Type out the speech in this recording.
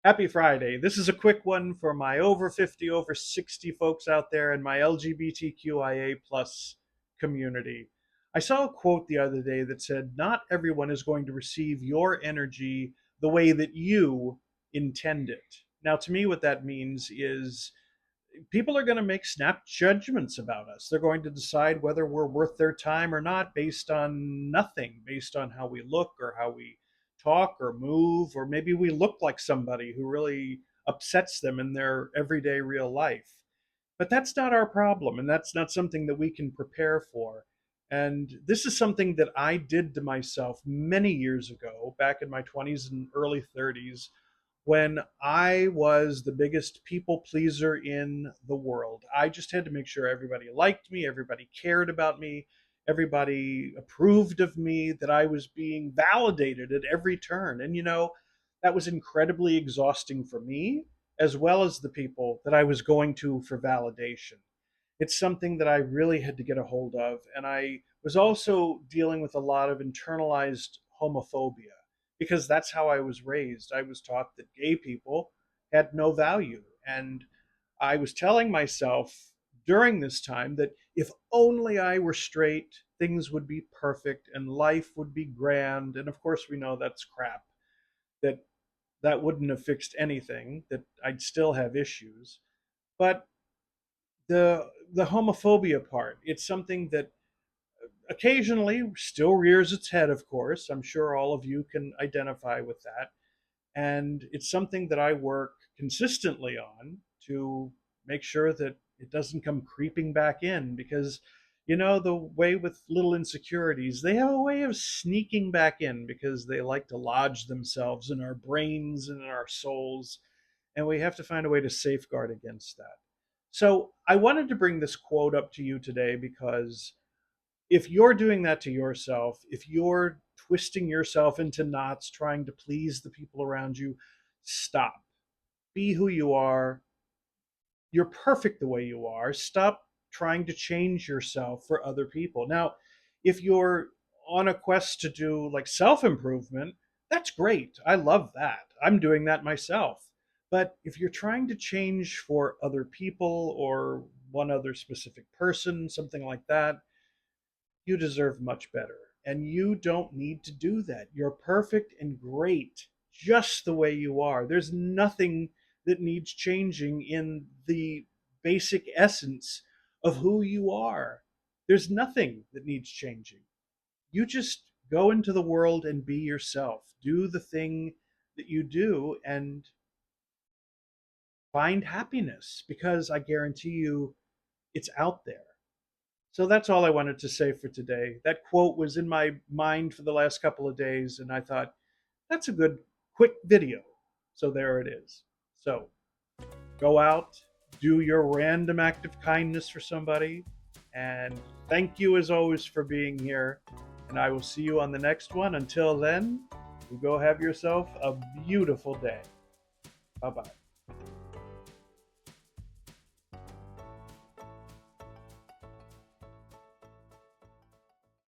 Happy Friday. This is a quick one for my over 50, over 60 folks out there in my LGBTQIA plus community. I saw a quote the other day that said, "Not everyone is going to receive your energy the way that you intend it." Now, to me, what that means is people are going to make snap judgments about us. They're going to decide whether we're worth their time or not based on nothing, based on how we look or how we talk or move, or maybe we look like somebody who really upsets them in their everyday real life. But that's not our problem, and that's not something that we can prepare for. And this is something that I did to myself many years ago, back in my 20s and early 30s, when I was the biggest people pleaser in the world. I just had to make sure everybody liked me, everybody cared about me, everybody approved of me, that I was being validated at every turn. And that was incredibly exhausting for me, as well as the people that I was going to for validation. It's something that I really had to get a hold of. And I was also dealing with a lot of internalized homophobia because that's how I was raised. I was taught that gay people had no value. And I was telling myself during this time that if only I were straight, things would be perfect and life would be grand. And of course, we know that's crap, that that wouldn't have fixed anything, that I'd still have issues. But the homophobia part, it's something that occasionally still rears its head, of course. I'm sure all of you can identify with that. And it's something that I work consistently on to make sure that it doesn't come creeping back in, because the way with little insecurities, they have a way of sneaking back in because they like to lodge themselves in our brains and in our souls, and we have to find a way to safeguard against that. So I wanted to bring this quote up to you today because if you're doing that to yourself, if you're twisting yourself into knots trying to please the people around you, stop. Be who you are. You're perfect the way you are. Stop trying to change yourself for other people. Now, if you're on a quest to do like self improvement, that's great. I love that. I'm doing that myself. But if you're trying to change for other people or one other specific person, something like that, you deserve much better. And you don't need to do that. You're perfect and great just the way you are. There's nothing that needs changing in the basic essence of who you are. There's nothing that needs changing. You just go into the world and be yourself. Do the thing that you do and find happiness, because I guarantee you it's out there. So that's all I wanted to say for today. That quote was in my mind for the last couple of days, and I thought, that's a good quick video. So there it is. So go out, do your random act of kindness for somebody, and thank you as always for being here. And I will see you on the next one. Until then, you go have yourself a beautiful day. Bye bye.